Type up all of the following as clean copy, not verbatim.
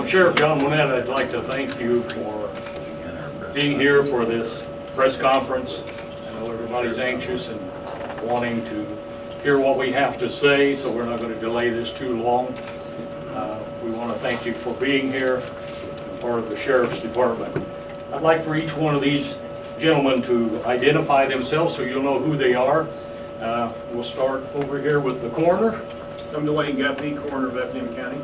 Sheriff John Winnett, I'd like to thank you for being here for this press conference. I know everybody's anxious and wanting to hear what we have to say, so we're not going to delay this too long. We want to thank you for being here and part of the Sheriff's Department. I'd like for each one of these gentlemen to identify themselves so you'll know who they are. We'll start over here with the coroner. I'm Dwayne Guppy, coroner of Effingham County.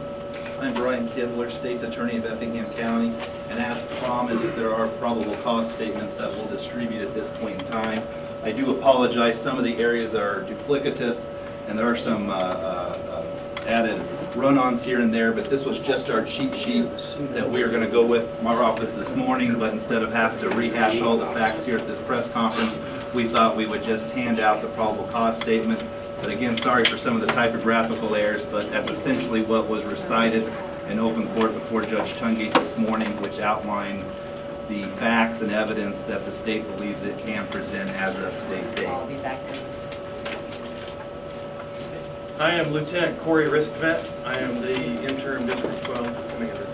I'm Brian Kibler, State's Attorney of Effingham County, and as promised, there are probable cause statements that we'll distribute at this point in time. I do apologize, some of the areas are duplicitous, and there are some added run-ons here and there, but this was just our cheat sheet that we are going to go with from our office this morning, but instead of having to rehash all the facts here at this press conference, we thought we would just hand out the probable cause statement. But again, sorry for some of the typographical errors, but that's essentially what was recited in open court before Judge Tungate this morning, which outlines the facts and evidence that the state believes it can present as of today's date. I'll be back there. I am Lieutenant Corey Riskvet. I am the interim District 12 commander.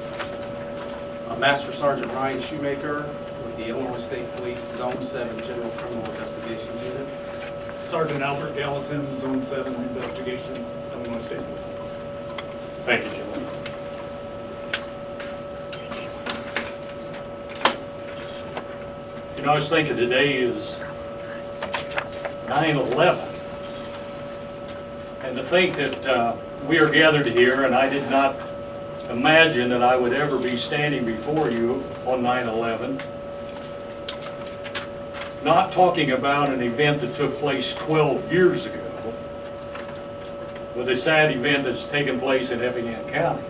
Master Sergeant Ryan Shoemaker with the Illinois State Police Zone 7 General Criminal Investigations Unit. Sergeant Albert Gallatin, Zone 7 Investigations, Illinois State Police. Thank you, gentlemen. You know, I was thinking today is 9/11. And to think that we are gathered here, and I did not imagine that I would ever be standing before you on 9/11, not talking about an event that took place 12 years ago, but a sad event that's taken place in Effingham County.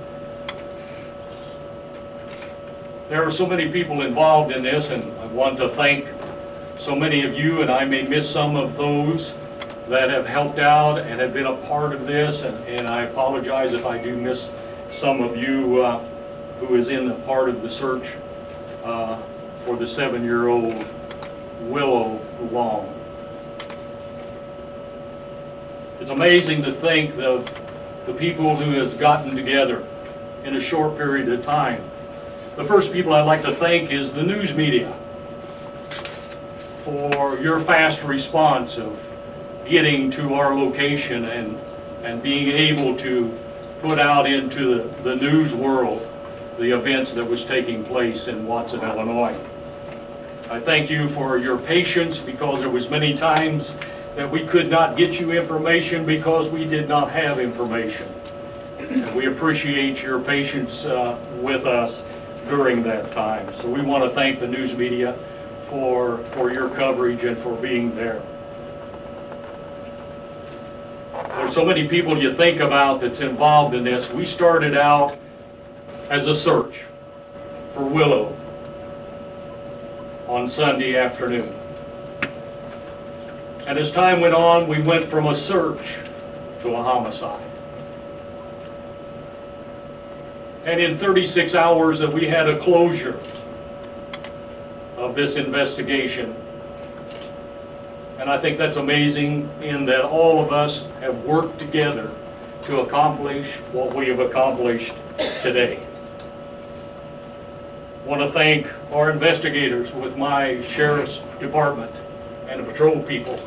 There are so many people involved in this, and I want to thank so many of you, and I may miss some of those that have helped out and have been a part of this, and I apologize if I do miss some of you who is in the part of the search for the 7-year-old Willow Long. It's amazing to think of the people who has gotten together in a short period of time. The first people I'd like to thank is the news media for your fast response of getting to our location and being able to put out into the news world the events that was taking place in Watson, Illinois. I thank you for your patience, because there was many times that we could not get you information because we did not have information. And we appreciate your patience with us during that time. So we want to thank the news media for your coverage and for being there. There's so many people you think about that's involved in this. We started out as a search for Willow on Sunday afternoon. And as time went on, we went from a search to a homicide. And in 36 hours that we had a closure of this investigation. And I think that's amazing in that all of us have worked together to accomplish what we have accomplished today. I want to thank our investigators with my Sheriff's Department and the patrol people,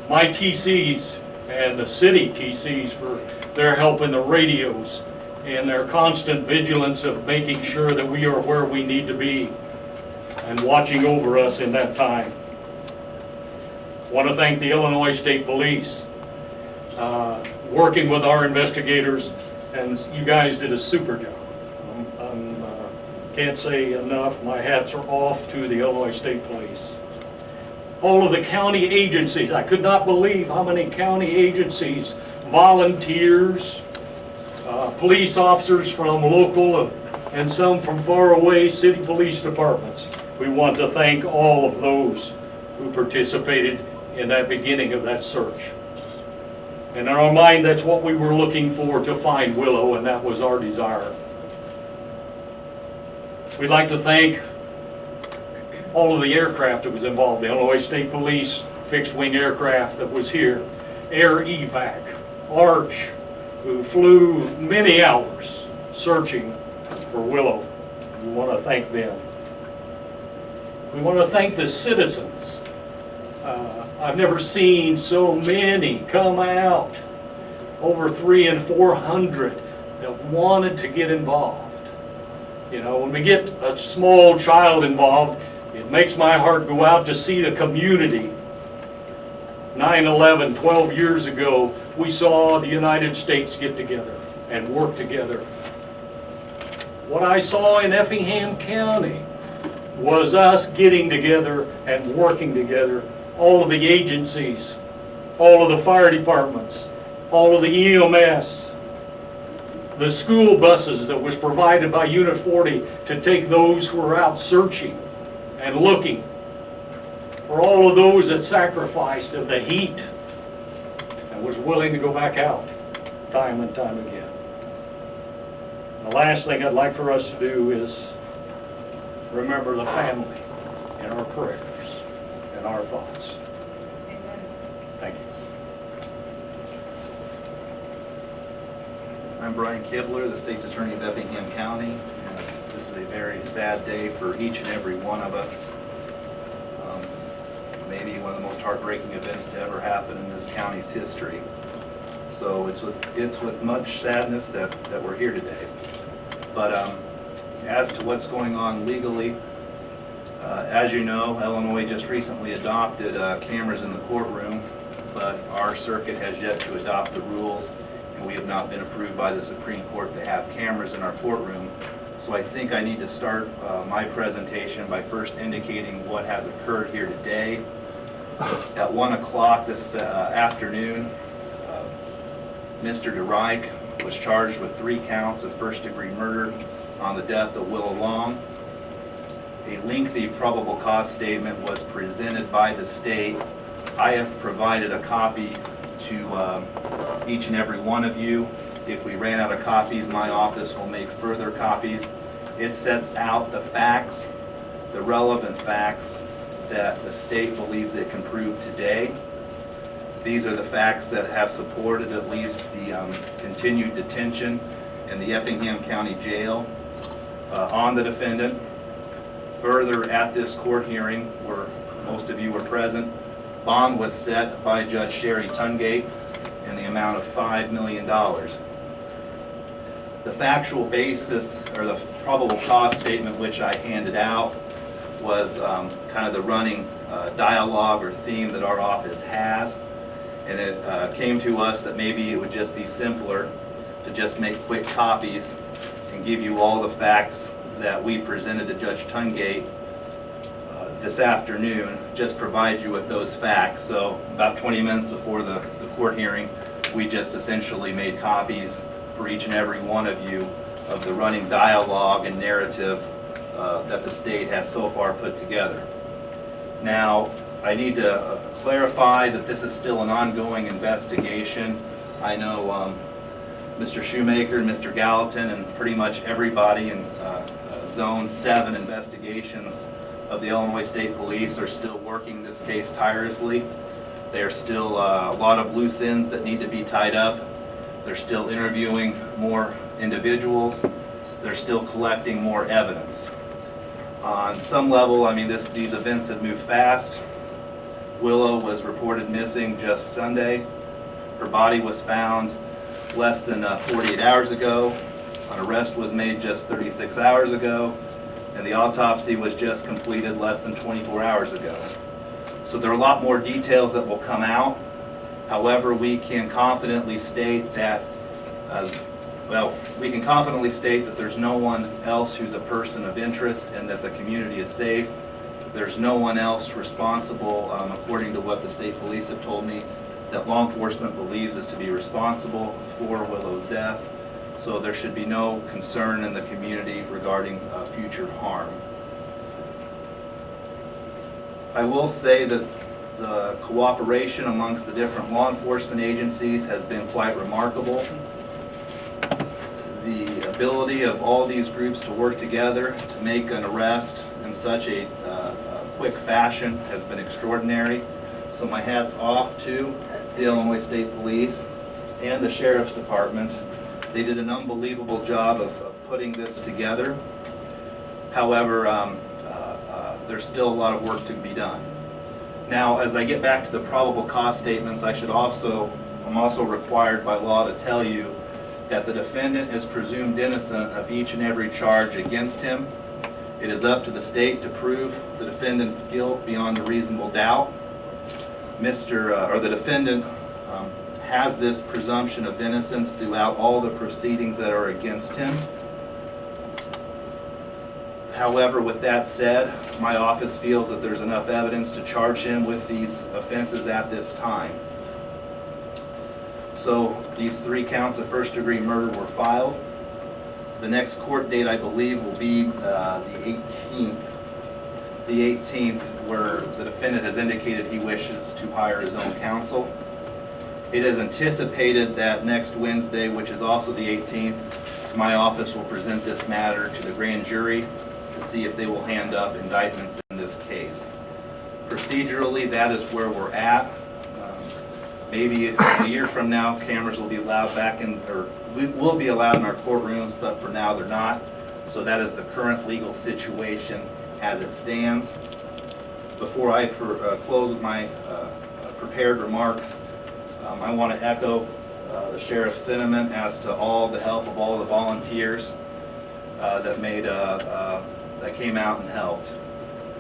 my TCs and the city TCs for their help in the radios and their constant vigilance of making sure that we are where we need to be and watching over us in that time. I want to thank the Illinois State Police, working with our investigators, and you guys did a super job. Can't say enough, my hats are off to the Illinois State Police. All of the county agencies, I could not believe how many county agencies, volunteers, police officers from local and some from far away city police departments. We want to thank all of those who participated in that beginning of that search. And in our mind, that's what we were looking for, to find Willow, and that was our desire. We'd like to thank all of the aircraft that was involved. The Illinois State Police fixed wing aircraft that was here, Air Evac, Arch, who flew many hours searching for Willow. We want to thank them. We want to thank the citizens. I've never seen so many come out, over 300 and 400 that wanted to get involved. You know, when we get a small child involved, it makes my heart go out to see the community. 9/11, 12 years ago, we saw the United States get together and work together. What I saw in Effingham County was us getting together and working together, all of the agencies, all of the fire departments, all of the EMS, the school buses that was provided by Unit 40 to take those who were out searching and looking, for all of those that sacrificed of the heat and was willing to go back out time and time again. The last thing I'd like for us to do is remember the family in our prayers and our thoughts. Thank you. I'm Brian Kibler, the State's Attorney of Effingham County, and this is a very sad day for each and every one of us. Maybe one of the most heartbreaking events to ever happen in this county's history. So it's with much sadness that we're here today. But as to what's going on legally, as you know, Illinois just recently adopted cameras in the courtroom, but our circuit has yet to adopt the rules, and we have not been approved by the Supreme Court to have cameras in our courtroom. So I think I need to start my presentation by first indicating what has occurred here today. At 1 o'clock this afternoon, Mr. DeReich was charged with 3 counts of first-degree murder on the death of Willow Long. A lengthy probable cause statement was presented by the state. I have provided a copy to each and every one of you. If we ran out of copies, my office will make further copies. It sets out the facts, the relevant facts that the state believes it can prove today. These are the facts that have supported at least the continued detention in the Effingham County Jail on the defendant. Further, at this court hearing, where most of you were present, bond was set by Judge Sherry Tungate in the amount of $5 million. The factual basis, or the probable cause statement which I handed out, was kind of the running dialogue or theme that our office has. And it came to us that maybe it would just be simpler to just make quick copies and give you all the facts that we presented to Judge Tungate this afternoon, just provide you with those facts. So about 20 minutes before the court hearing, we just essentially made copies for each and every one of you of the running dialogue and narrative that the state has so far put together. Now, I need to clarify that this is still an ongoing investigation. I know Mr. Shoemaker and Mr. Gallatin and pretty much everybody in Zone 7 investigations of the Illinois State Police are still working this case tirelessly. There's still a lot of loose ends that need to be tied up. They're still interviewing more individuals. They're still collecting more evidence. On some level, I mean, these events have moved fast. Willow was reported missing just Sunday. Her body was found less than 48 hours ago. An arrest was made just 36 hours ago, and the autopsy was just completed less than 24 hours ago. So there are a lot more details that will come out. However, we can confidently state that there's no one else who's a person of interest and that the community is safe. There's no one else responsible, according to what the state police have told me, that law enforcement believes is to be responsible for Willow's death. So there should be no concern in the community regarding future harm. I will say that the cooperation amongst the different law enforcement agencies has been quite remarkable. The ability of all these groups to work together to make an arrest in such a quick fashion has been extraordinary. So my hat's off to the Illinois State Police and the Sheriff's Department. They did an unbelievable job of putting this together. However, there's still a lot of work to be done. Now, as I get back to the probable cause statements, I'm also required by law to tell you that the defendant is presumed innocent of each and every charge against him. It is up to the state to prove the defendant's guilt beyond a reasonable doubt. The defendant has this presumption of innocence throughout all the proceedings that are against him. However, with that said, my office feels that there's enough evidence to charge him with these offenses at this time. So these 3 counts of first-degree murder were filed. The next court date, I believe, will be the 18th. The 18th, where the defendant has indicated he wishes to hire his own counsel. It is anticipated that next Wednesday, which is also the 18th, my office will present this matter to the grand jury to see if they will hand up indictments in this case. Procedurally, that is where we're at. Maybe a year from now, cameras will be allowed back in, or will be allowed in our courtrooms, but for now they're not. So that is the current legal situation as it stands. Before I close with my prepared remarks, I want to echo the sheriff's sentiment as to all the help of all the volunteers that came out and helped.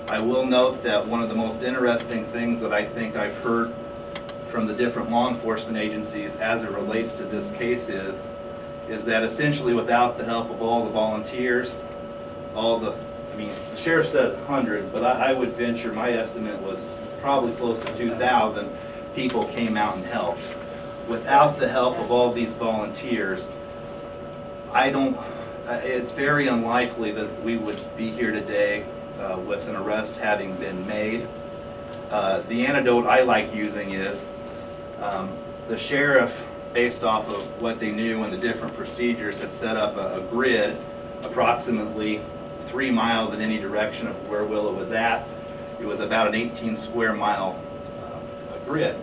I will note that one of the most interesting things that I think I've heard from the different law enforcement agencies as it relates to this case is that essentially without the help of all the volunteers, the sheriff said hundreds, but I would venture, my estimate was probably close to 2,000 people came out and helped. Without the help of all these volunteers, it's very unlikely that we would be here today with an arrest having been made. The antidote I like using is the sheriff, based off of what they knew and the different procedures, had set up a grid approximately 3 miles in any direction of where Willow was at. It was about an 18 square mile grid.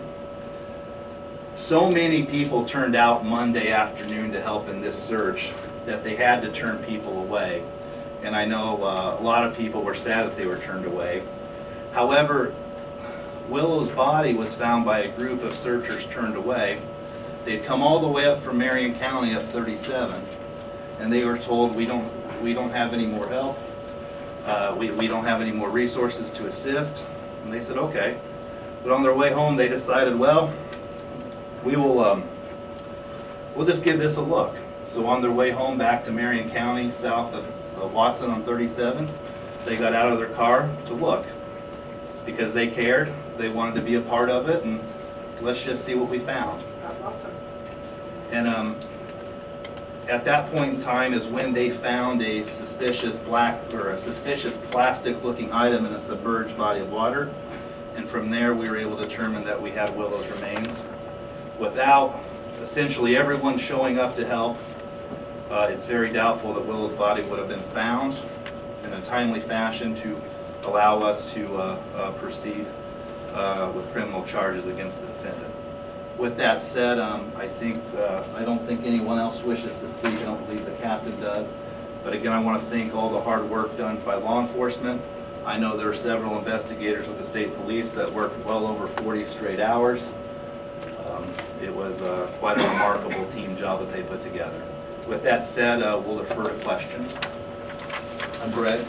So many people turned out Monday afternoon to help in this search that they had to turn people away. And I know a lot of people were sad that they were turned away. However, Willow's body was found by a group of searchers turned away. They'd come all the way up from Marion County up 37, and they were told, we don't have any more help. We don't have any more resources to assist. And they said, okay. But on their way home, they decided, well, we'll just give this a look. So on their way home back to Marion County, south of Watson on 37, they got out of their car to look because they cared. They wanted to be a part of it, and let's just see what we found. That's awesome. And at that point in time is when they found a suspicious plastic-looking item in a submerged body of water. And from there, we were able to determine that we had Willow's remains. Without essentially everyone showing up to help, it's very doubtful that Willow's body would have been found in a timely fashion to allow us to proceed with criminal charges against the defendant. With that said, I don't think anyone else wishes to speak. I don't believe the captain does. But again, I want to thank all the hard work done by law enforcement. I know there are several investigators with the state police that worked well over 40 straight hours. It was quite a remarkable team job that they put together. With that said, we'll defer to questions. Brett?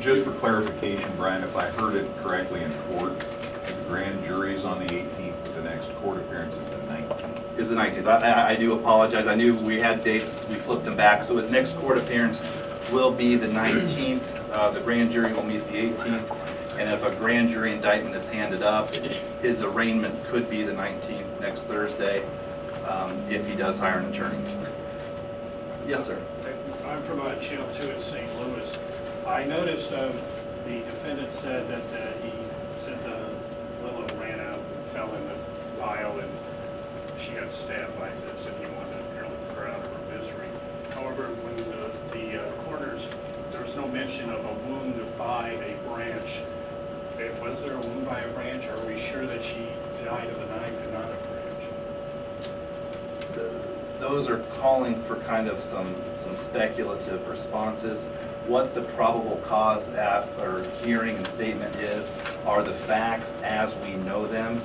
Just for clarification, Brian, if I heard it correctly in court, the grand jury's on the 18th, but the next court appearance is the 19th. Is the 19th. I do apologize. I knew we had dates. We flipped them back. So his next court appearance will be the 19th. The grand jury will meet the 18th. And if a grand jury indictment is handed up, his arraignment could be the 19th, next Thursday, if he does hire an attorney. Yes, sir. I'm from Channel 2 in St. Louis. I noticed the defendant said that he said Willow ran out and fell in the pile and she got stabbed by this and he wanted to apparently put her out of her misery. However, when the coroners, there was no mention of a wound by a branch. Was there a wound by a branch, or are we sure that she died of a knife and not a branch? those are calling for kind of some speculative responses. What the probable cause at, or hearing and statement is, are the facts as we know them.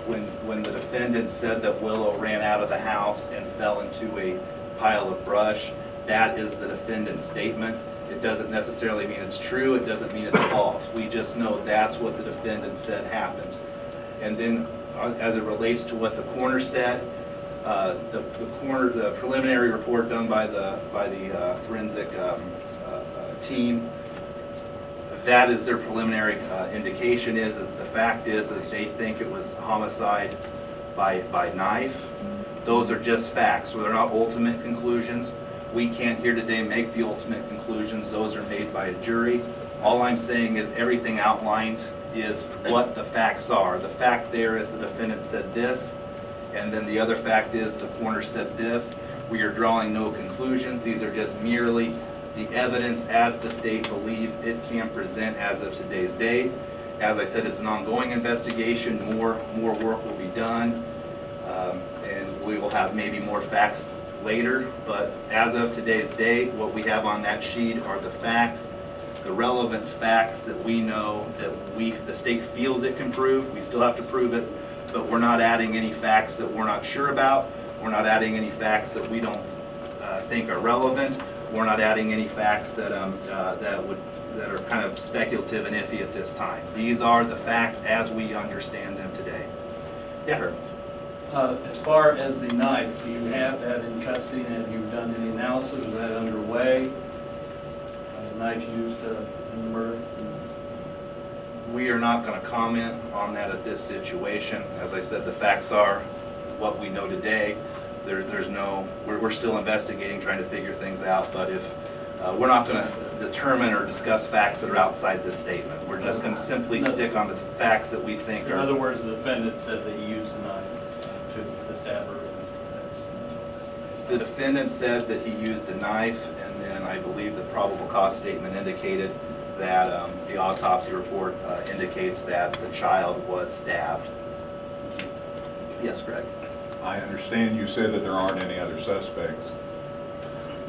When the defendant said that Willow ran out of the house and fell into a pile of brush, that is the defendant's statement. It doesn't necessarily mean it's true, it doesn't mean it's false. We just know that's what the defendant said happened. And then, as it relates to what the coroner said, the preliminary report done by the forensic team, that is their preliminary indication is the fact is that they think it was homicide by knife. Those are just facts, so they're not ultimate conclusions. We can't here today make the ultimate conclusions. Those are made by a jury. All I'm saying is everything outlined is what the facts are. The fact there is the defendant said this, and then the other fact is the coroner said this. We are drawing no conclusions. These are just merely the evidence as the state believes it can present as of today's date. As I said, it's an ongoing investigation. More work will be done, and we will have maybe more facts later. But as of today's date, what we have on that sheet are the facts, the relevant facts that we know that the state feels it can prove. We still have to prove it, but we're not adding any facts that we're not sure about. We're not adding any facts that we don't think are relevant. We're not adding any facts that are kind of speculative and iffy at this time. These are the facts as we understand them today. Yeah, Herb. As far as the knife, do you have that in custody? Have you done any analysis? Is that underway? The knife used in the murder? We are not going to comment on that at this situation. As I said, the facts are what we know today. We're still investigating, trying to figure things out, but if we're not going to determine or discuss facts that are outside this statement. We're just going to simply stick on the facts that we think are. In other words, the defendant said that he used a knife to stab her. The defendant said that he used a knife, and then I believe the probable cause statement indicated that the autopsy report indicates that the child was stabbed. Yes, Greg. I understand you said that there aren't any other suspects.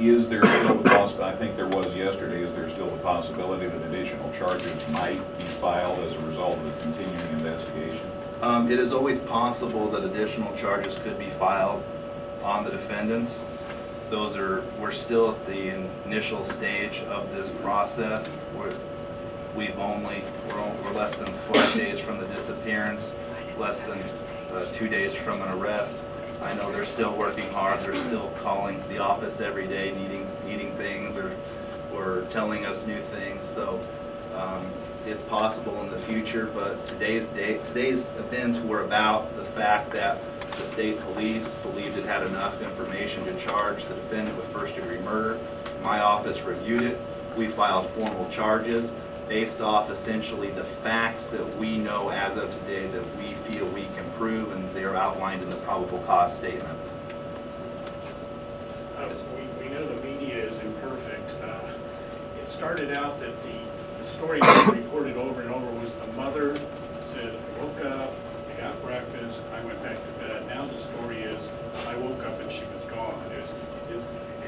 Is there still the possibility, I think there was yesterday, is there still the possibility that additional charges might be filed as a result of the continuing investigation? It is always possible that additional charges could be filed on the defendant. We're still at the initial stage of this process. We're less than 4 days from the disappearance, less than 2 days from an arrest. I know they're still working hard. They're still calling the office every day, needing things or telling us new things. So it's possible in the future, but today's events were about the fact that the state police believed it had enough information to charge the defendant with first-degree murder. My office reviewed it. We filed formal charges based off essentially the facts that we know as of today that we feel we can prove, and they are outlined in the probable cause statement. We know the media is imperfect. It started out that the story that was reported over and over was the mother said, I woke up, I got breakfast, I went back to bed. Now the story is, I woke up and she was gone.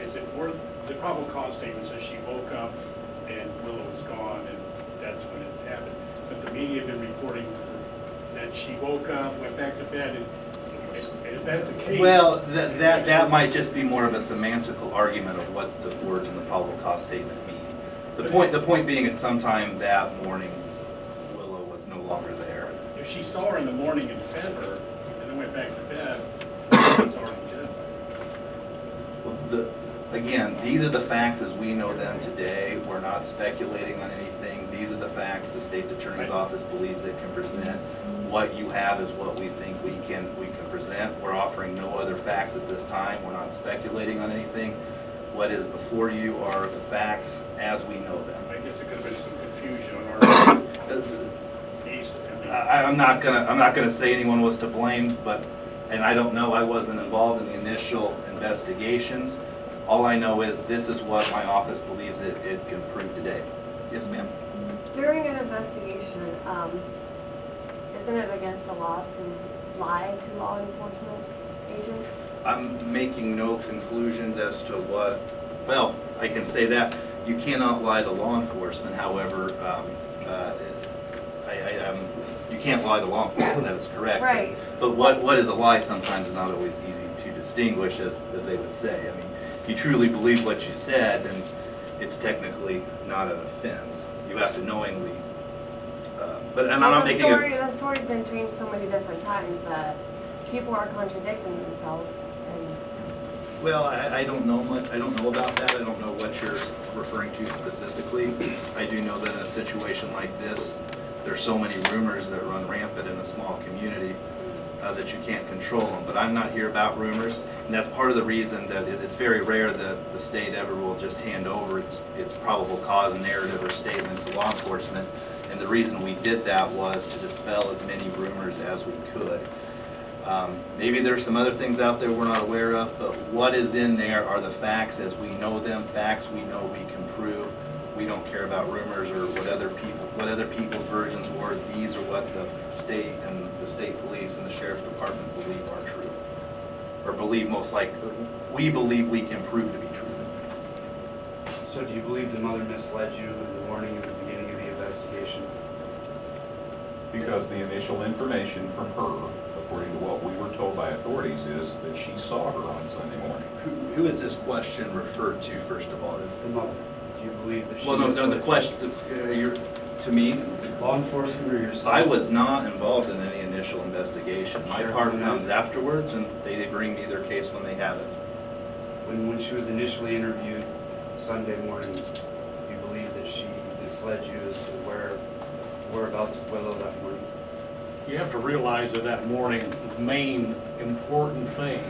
Is it more, the probable cause statement says she woke up and Willow was gone, and that's when it happened. But the media have been reporting that she woke up, went back to bed, and if that's the case. Well, that might just be more of a semantical argument of what the words in the probable cause statement mean. The point being, at some time that morning, Willow was no longer there. If she saw her in the morning and fed her, and then went back to bed, it's already dead. Again, these are the facts as we know them today. We're not speculating on anything. These are the facts the state's attorney's office believes it can present. What you have is what we think we can present. We're offering no other facts at this time. We're not speculating on anything. What is before you are the facts as we know them. I guess it could have been some confusion on our piece. I'm not gonna say anyone was to blame, and I don't know. I wasn't involved in the initial investigations. All I know is this is what my office believes it can prove today. Yes, ma'am. During an investigation, isn't it against the law to lie to law enforcement agents? I'm making no conclusions as to what, well, I can say that, you cannot lie to law enforcement, however, you can't lie to law enforcement, that is correct. Right. But what is a lie sometimes is not always easy to distinguish, as they would say. I mean, if you truly believe what you said, then it's technically not an offense. You have to knowingly, but, and I'm Well, not making it. the story's been changed so many different times that people are contradicting themselves, and Well, I don't know much, I don't know about that, I don't know what you're referring to specifically. I do know that in a situation like this, there's so many rumors that run rampant in a small community that you can't control them. But I'm not here about rumors, and that's part of the reason that it's very rare that the state ever will just hand over its probable cause narrative or statement to law enforcement. And the reason we did that was to dispel as many rumors as we could. Maybe there's some other things out there we're not aware of, but what is in there are the facts as we know them, facts we know we can prove. We don't care about rumors or what other people's versions were. These are what the state and the state police and the sheriff's department believe are true. Or believe most likely, we believe we can prove to be true. So do you believe the mother misled you in the morning at the beginning of the investigation? Because the initial information from her, according to what we were told by authorities, is that she saw her on Sunday morning. Who is this question referred to, first of all? The mother. Do you believe that she Well, no, misled the you? question, to me, Law enforcement or yourself? I was not involved in any initial investigation. My Sure. part comes afterwards, and they bring me their case when they have it. When she was initially interviewed Sunday morning, you believe that she misled you as to whereabouts of Willow that morning? You have to realize that that morning, the main important thing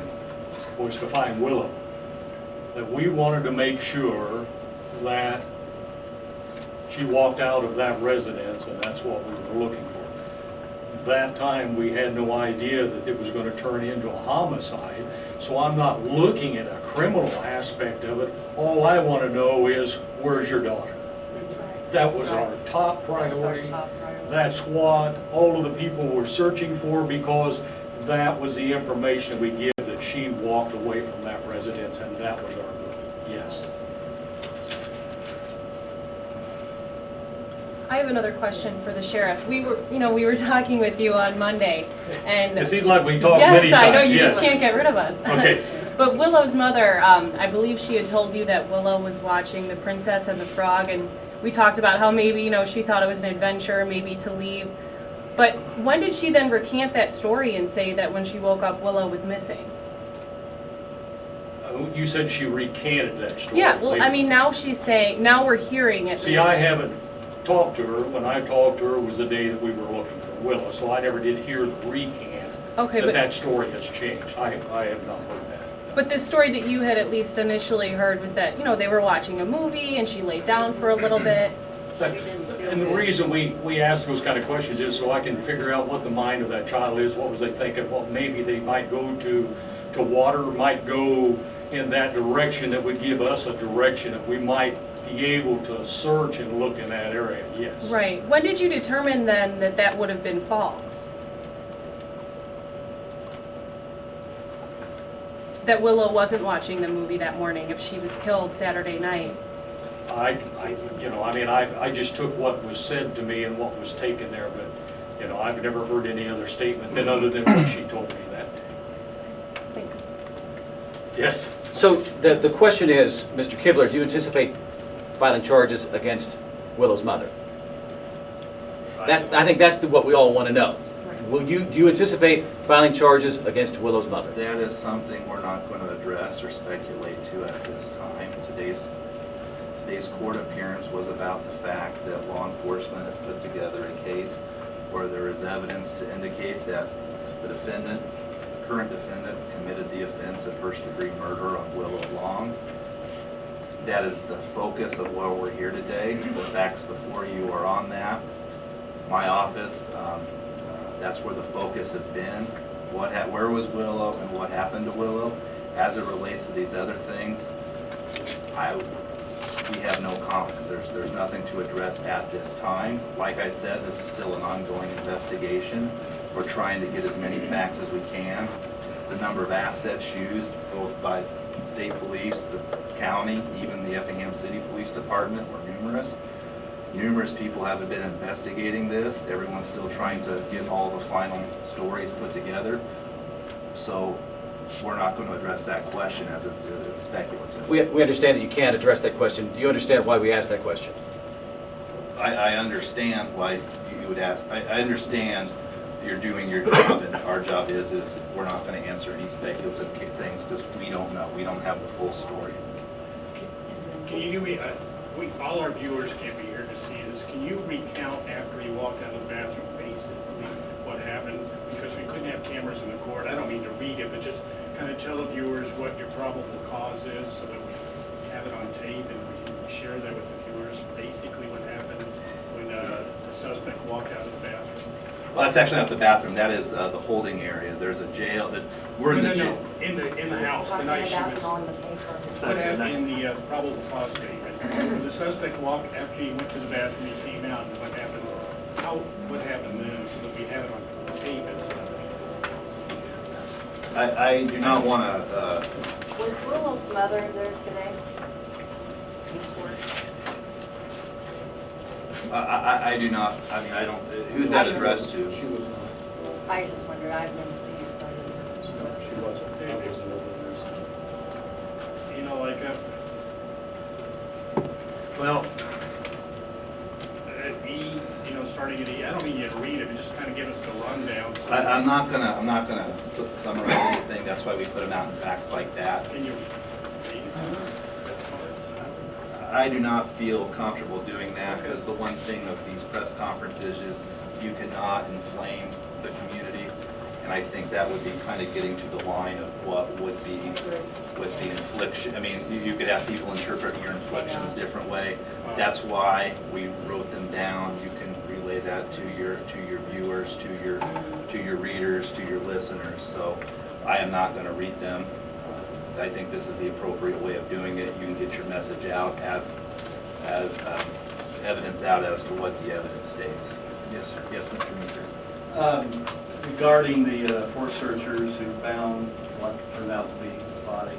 was to find Willow. That we wanted to make sure that she walked out of that residence, and that's what we were looking for. That time, we had no idea that it was going to turn into a homicide, so I'm not looking at a criminal aspect of it. All I want to know is, where's your daughter? That was our top priority. That's what all of the people were searching for, because that was the information we give, that she walked away from that residence, and that was our goal. Yes. I have another question for the sheriff. We were talking with you on Monday, and It seems like we talked many times. yes, I know you Yes. just can't get rid of us. Okay. But Willow's mother, I believe she had told you that Willow was watching The Princess and the Frog, and we talked about how maybe she thought it was an adventure, maybe to leave. But when did she then recant that story and say that when she woke up, Willow was missing? You said she recanted that story. Yeah, well, I mean, now she's saying, now we're hearing it. See, I haven't talked to her. When I talked to her was the day that we were looking for Willow, so I never did hear the recant. Okay, that story has changed. I have not heard that. But the story that you had at least initially heard was that, they were watching a movie and she laid down for a little bit. And the reason we ask those kind of questions is so I can figure out what the mind of that child is, what was they thinking, what maybe they might go to water, might go in that direction that would give us a direction that we might be able to search and look in that area, yes. Right. When did you determine then that that would have been false? That Willow wasn't watching the movie that morning if she was killed Saturday night? I just took what was said to me and what was taken there, but, I've never heard any other statement than other than what she told me that day. Thanks. Yes. So the question is, Mr. Kibler, do you anticipate filing charges against Willow's mother? I think that's what we all want to know. Do you anticipate filing charges against Willow's mother? That is something we're not going to address or speculate to at this time. Today's court appearance was about the fact that law enforcement has put together a case where there is evidence to indicate that the current defendant, committed the offense of first-degree murder on Willow Long. That is the focus of why we're here today. The facts before you are on that. My office, that's where the focus has been. Where was Willow and what happened to Willow? As it relates to these other things, we have no comment. There's nothing to address at this time. Like I said, this is still an ongoing investigation. We're trying to get as many facts as we can. the number of assets used, both by state police, the county, even the Effingham City Police Department, were numerous. Numerous people have been investigating this. Everyone's still trying to get all the final stories put together. So we're not going to address that question as it's speculative. We understand that you can't address that question. Do you understand why we asked that question? I understand why you would ask. I understand you're doing your job, and our job is we're not going to answer any speculative things because we don't know. We don't have the full story. Can you do me, all our viewers can't be here to see this. Can you recount after he walked out of the bathroom basically what happened? Because we couldn't have cameras in the court. I don't mean to read it, but just kind of tell the viewers what your probable cause is so that we have it on tape and we can share that with the viewers. Basically what happened when the suspect walked out of the bathroom. Well, that's actually not the bathroom. That is the holding area. There's a jail that we're in the jail. In the house the night she was. What happened in the probable cause statement? When the suspect walked after he went to the bathroom, he came out, and what happened? What happened then, so that we have it on tape? I do not want to. Was Willow's mother there today? I do not. I mean, I don't. Who's that addressed to? I just wondered, I've never seen her, so I didn't know. She wasn't. I wasn't over there. You know, like, Well, starting at E, I don't mean you to read it, but just kind of give us the rundown. So I'm not gonna summarize anything. That's why we put them out in facts like that. Can you read it? That's hard, so. I do not feel comfortable doing that because the one thing of these press conferences is you cannot inflame the community. And I think that would be kind of getting to the line of what would be with the infliction. I mean, you could have people interpret your inflictions different way. That's why we wrote them down. You can relay that to your viewers, to your readers, to your listeners. So I am not going to read them. I think this is the appropriate way of doing it. You can get your message out as evidence out as to what the evidence states. Yes, sir. Yes, Mr. Meeker. Regarding the four searchers who found what turned out to be the body,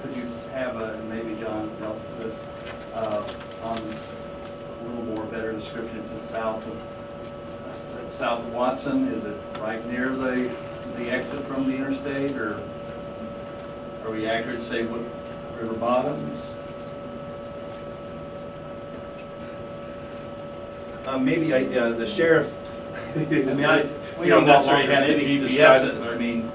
could you have and maybe John help with this, on a little more better description? It's south of Watson. Is it right near the exit from the interstate, or are we accurate to say what river bottoms? Maybe the sheriff. I mean, we don't necessarily have to GPS it, I mean,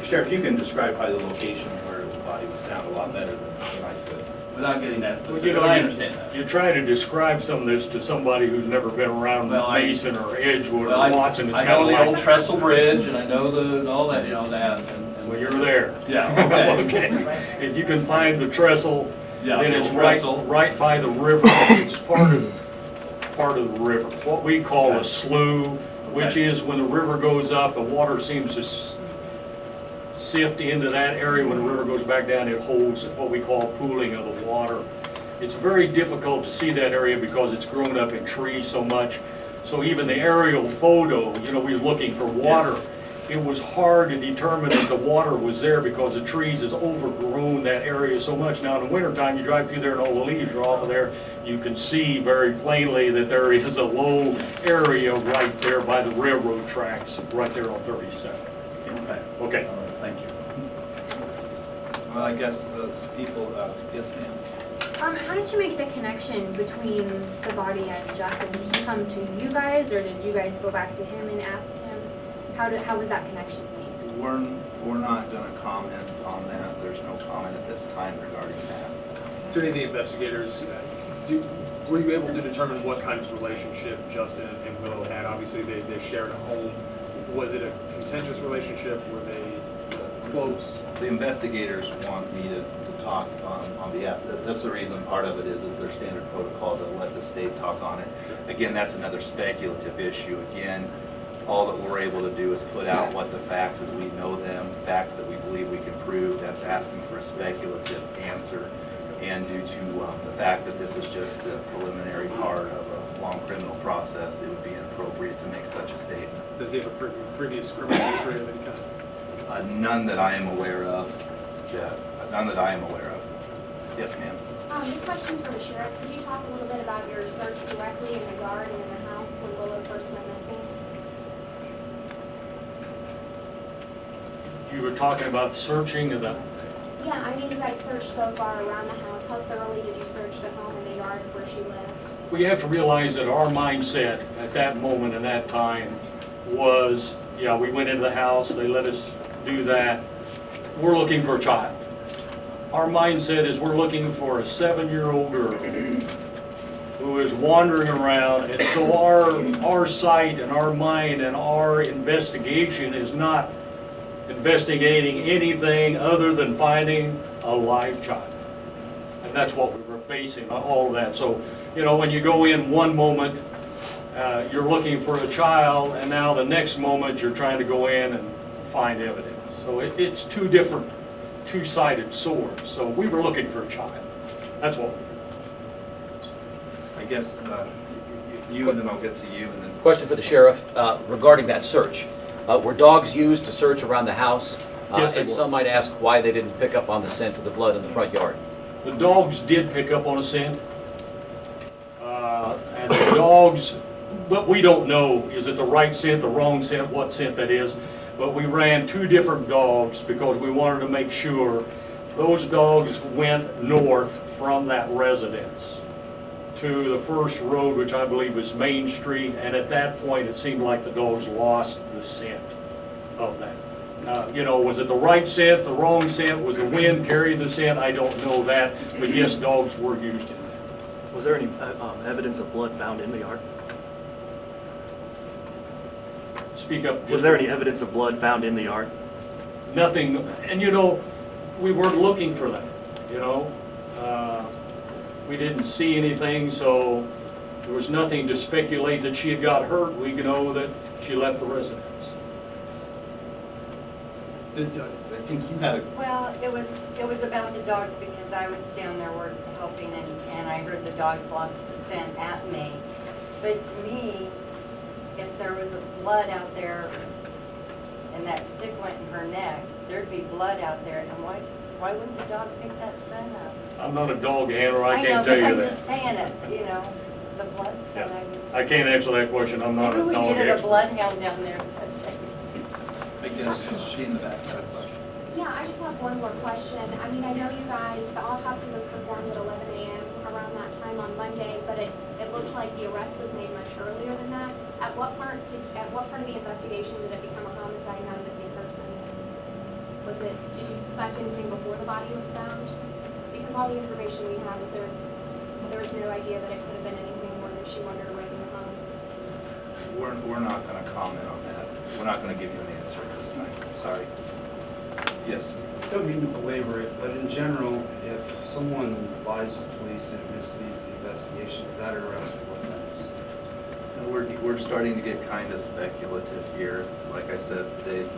Sheriff, you can describe probably the location where the body was found a lot better than I could. without getting that Well, specific. I understand that. You try to describe some of this to somebody who's never been around Well, Mason or Edgewood Well, or Watson. It's I kind know of the old like, trestle bridge, and I know all that, that. well, you're there. Yeah, okay. Okay. If you can find the trestle, Yeah, then the it's old right, trestle. right by the river. It's part of the river, what we call a Okay. slough, which Okay. is when the river goes up, the water seems to sift into that area. When the river goes back down, it holds what we call pooling of the water. It's very difficult to see that area because it's grown up in trees so much. So even the aerial photo, we were looking for water. It was hard to determine that the water was there because the trees has overgrown that area so much. Now in the wintertime, you drive through there and all the leaves are off of there. You can see very plainly that there is a low area right there by the railroad tracks, right there on 37. Okay. Okay. All right, thank you. Well, I guess those people, yes, ma'am. How did you make the connection between the body and Justin? Did he come to you guys, or did you guys go back to him and ask him? How was that connection made? We're not going to comment on that. There's no comment at this time regarding that. To any of the investigators, were you able to determine what kind of relationship Justin and Willow had? Obviously, they shared a home. Was it a contentious relationship? Were they close? The investigators want me to talk on behalf. That's the reason part of it is their standard protocol to let the state talk on it. Again, that's another speculative issue. Again, all that we're able to do is put out what the facts as we know them, facts that we believe we can prove. That's asking for a speculative answer. And due to the fact that this is just the preliminary part of long criminal process, it would be inappropriate to make such a statement. Does he have a previous criminal history of any kind? None that I am aware of. Yeah, none that I am aware of. Yes, ma'am. This question's for the sheriff. Could you talk a little bit about your search directly in the yard and in the house when Willow first went missing? You were talking about searching of the, Yeah, I mean, you guys searched so far around the house. How thoroughly did you search the home and the yards where she lived? well, you have to realize that our mindset at that moment and that time was, yeah, we went into the house, they let us do that. We're looking for a child. Our mindset is we're looking for a 7-year-old girl who is wandering around, and so our sight and our mind and our investigation is not investigating anything other than finding a live child. And that's what we were basing on all of that. So, you know, when you go in one moment, you're looking for a child, and now the next moment you're trying to go in and find evidence. So it's two different, two-sided swords. So we were looking for a child. That's what. I guess you, and then I'll get to you, and then. Question for the sheriff regarding that search. Were dogs used to search around the house? Yes, they And were. some might ask why they didn't pick up on the scent of the blood in the front yard. The dogs did pick up on a scent. And the dogs, but we don't know, is it the right scent, the wrong scent, what scent that is. But we ran 2 different dogs because we wanted to make sure those dogs went north from that residence to the first road, which I believe was Main Street. And at that point, it seemed like the dogs lost the scent of that. You know, was it the right scent, the wrong scent? Was the wind carrying the scent? I don't know that. But yes, dogs were used in that. Was there any evidence of blood found in the yard? Speak up. Was there any evidence of blood found in the yard? Nothing, and you know, we weren't looking for that, you know? We didn't see anything, so there was nothing to speculate that she had got hurt. We know that she left the residence. I think you had a. Well, it was about the dogs because I was down there helping and I heard the dogs lost the scent at me. But to me, if there was a blood out there and that stick went in her neck, there'd be blood out there. And why wouldn't the dog pick that scent up? I'm not a dog handler, I can't know, tell but you I'm that. just saying it, you know, the blood scent. I can't answer that question, I'm not a Maybe we dog needed a expert. bloodhound down there. I guess she in the back had a question. Yeah, I just have one more question. I mean, I know you guys, the autopsy was performed at 11 a.m. around that time on Monday, but it looked like the arrest was made much earlier than that. At what part of the investigation did it become a homicide, not a missing person? Did you suspect anything before the body was found? Because all the information we had was there was no idea that it could have been anything more than she wandered away from the home. We're not going to comment on that. We're not going to give you an answer at this time. Sorry. Yes. Don't mean to belabor it, but in general, if someone lies to police and misleads the investigation, is that an arrest for offense? We're starting to get kind of speculative here. Like I said, today's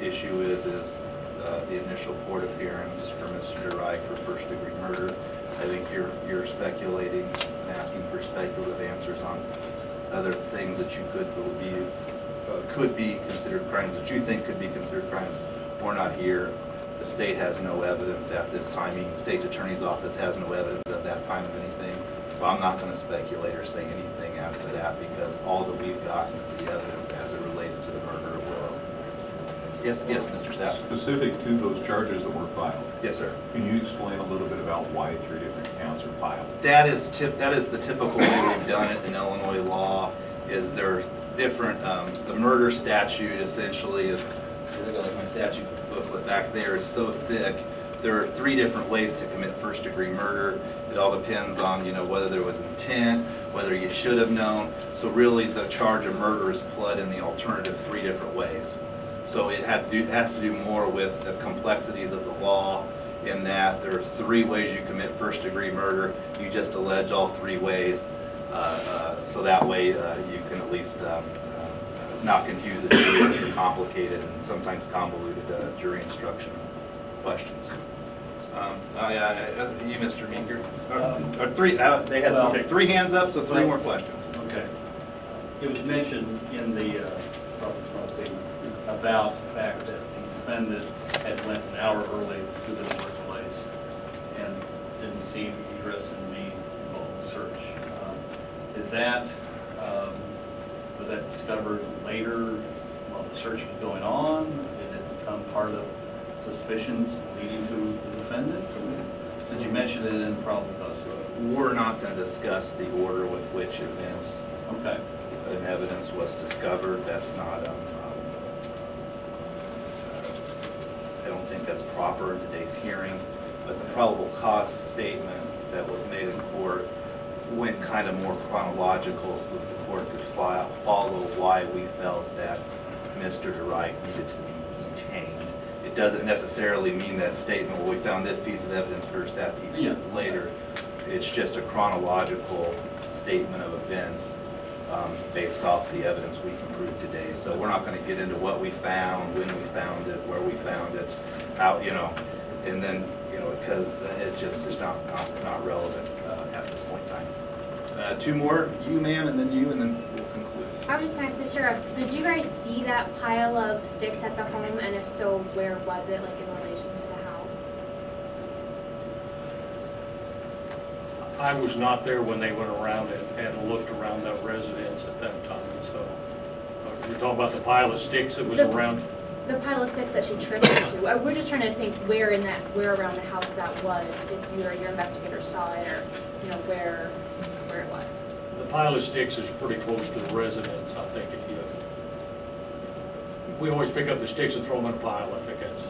issue is the initial court appearance for Mr. Reich for first-degree murder. I think you're speculating and asking for speculative answers on other things that you could be considered crimes that you think could be considered crimes. We're not here. The state has no evidence at this time. The state's attorney's office has no evidence at that time of anything. So I'm not going to speculate or say anything as to that because all that we've gotten is the evidence as it relates to the murder of Willow. Yes, Mr. Sapp. Specific to those charges that were filed. Yes, sir. Can you explain a little bit about why 3 different counts are filed? That is the typical way we've done it in Illinois law. Is there different? The murder statute essentially is. My statute booklet back there is so thick. There are 3 different ways to commit first-degree murder. It all depends on whether there was intent, whether you should have known. So really, the charge of murder is pled in the alternative 3 different ways. So it has to do more with the complexities of the law in that there are 3 ways you commit first-degree murder. You just allege all 3 ways, so that way you can at least not confuse the jury with the complicated and sometimes convoluted jury instruction questions. You, Mr. Meeker. 3. They had 3 hands up, so 3 more questions. It was mentioned in the public policy about the fact that the defendant had went an hour early to this workplace and didn't seem interested in being involved in the search. Is that, was that discovered later while the search was going on? Did it become part of suspicions leading to the defendant? Did you mention it in probable cause? We're not going to discuss the order with which events Okay. and evidence was discovered. That's not, I don't think that's proper in today's hearing. But the probable cause statement that was made in court went kind of more chronological so that the court could follow why we felt that Mr. DeWright needed to be detained. It doesn't necessarily mean that statement, well, we found this piece of evidence first, that piece later. It's just a chronological statement of events based off the evidence we can prove today. So we're not going to get into what we found, when we found it, where we found it, how, and then, because it just is not relevant at this point in time. Two more, you ma'am, and then you, and then we'll conclude. I was just gonna say, Sheriff, did you guys see that pile of sticks at the home, and if so, where was it, like in relation to the house? I was not there when they went around it and looked around that residence at that time, so. You're talking about the pile of sticks that was around? The pile of sticks that she tripped into. We're just trying to think where around the house that was, if you or your investigator saw it, or, where it was. The pile of sticks is pretty close to the residence, I think, we always pick up the sticks and throw them in a pile, I think that's,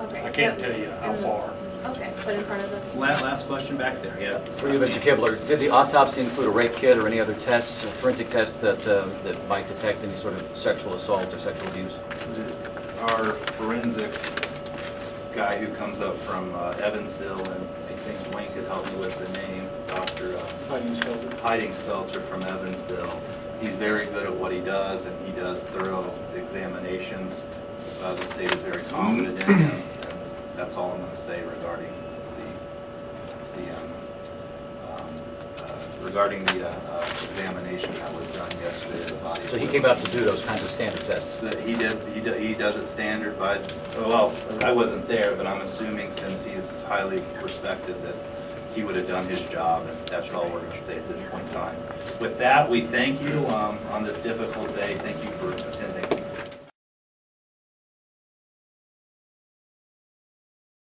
Okay. I so can't that tell was you how in the- far. Okay, but in front of the. Last question back there, yeah. For you, Mr. Kibler, did the autopsy include a rape kit or any other tests, forensic tests that might detect any sort of sexual assault or sexual abuse? Our forensic guy who comes up from Evansville, and I think Wayne could help me with the name, Dr. Heidingsfelter from Evansville. He's very good at what he does, and he does thorough examinations. The state is very confident in him, and that's all I'm going to say regarding the examination that was done yesterday of the body. So he came out to do those kinds of standard tests? He does it standard by, well, I wasn't there, but I'm assuming since he's highly respected that he would have done his job, and that's all we're going to say at this point in time. With that, we thank you on this difficult day. Thank you for attending.